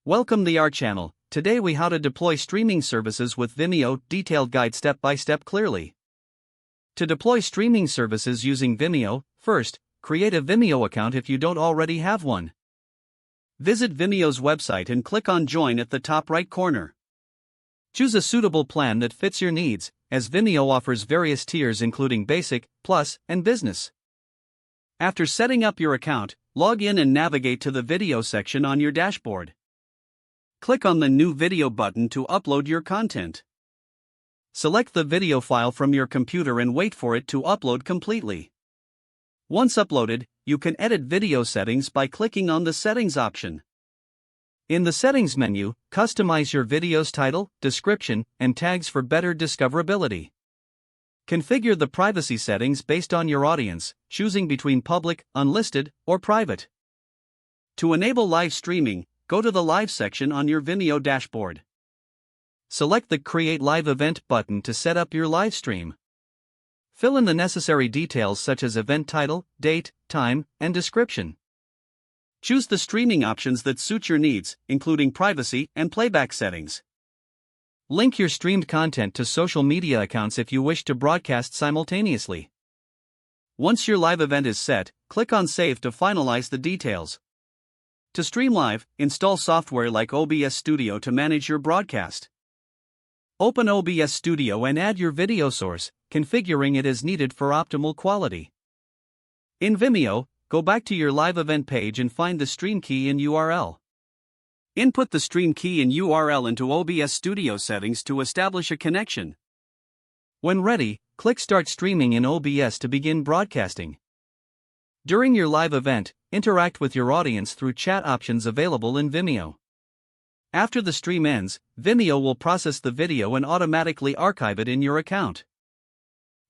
Welcome to our channel. Today we how to deploy streaming services with Vimeo, detailed guide step by step clearly. To deploy streaming services using Vimeo, first, create a Vimeo account if you don't already have one. Visit Vimeo's website and click on Join at the top right corner. Choose a suitable plan that fits your needs, as Vimeo offers various tiers including Basic, Plus, and Business. After setting up your account, log in and navigate to the video section on your dashboard. Click on the New Video button to upload your content. Select the video file from your computer and wait for it to upload completely. Once uploaded, you can edit video settings by clicking on the Settings option. In the Settings menu, customize your video's title, description, and tags for better discoverability. Configure the privacy settings based on your audience, choosing between public, unlisted, or private. To enable live streaming, go to the Live section on your Vimeo dashboard. Select the Create Live Event button to set up your live stream. Fill in the necessary details such as event title, date, time, and description. Choose the streaming options that suit your needs, including privacy and playback settings. Link your streamed content to social media accounts if you wish to broadcast simultaneously. Once your live event is set, click on Save to finalize the details. To stream live, install software like OBS Studio to manage your broadcast. Open OBS Studio and add your video source, configuring it as needed for optimal quality. In Vimeo, go back to your live event page and find the stream key and URL. Input the stream key and URL into OBS Studio settings to establish a connection. When ready, click Start Streaming in OBS to begin broadcasting. During your live event, interact with your audience through chat options available in Vimeo. After the stream ends, Vimeo will process the video and automatically archive it in your account.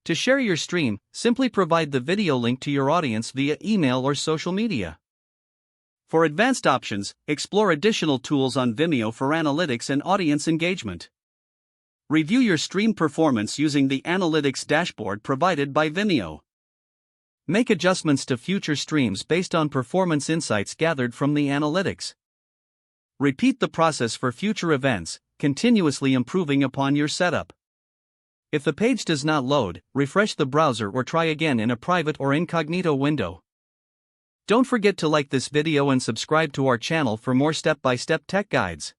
To share your stream, simply provide the video link to your audience via email or social media. For advanced options, explore additional tools on Vimeo for analytics and audience engagement. Review your stream performance using the Analytics dashboard provided by Vimeo. Make adjustments to future streams based on performance insights gathered from the analytics. Repeat the process for future events, continuously improving upon your setup. If the page does not load, refresh the browser or try again in a private or incognito window. Don't forget to like this video and subscribe to our channel for more step-by-step tech guides.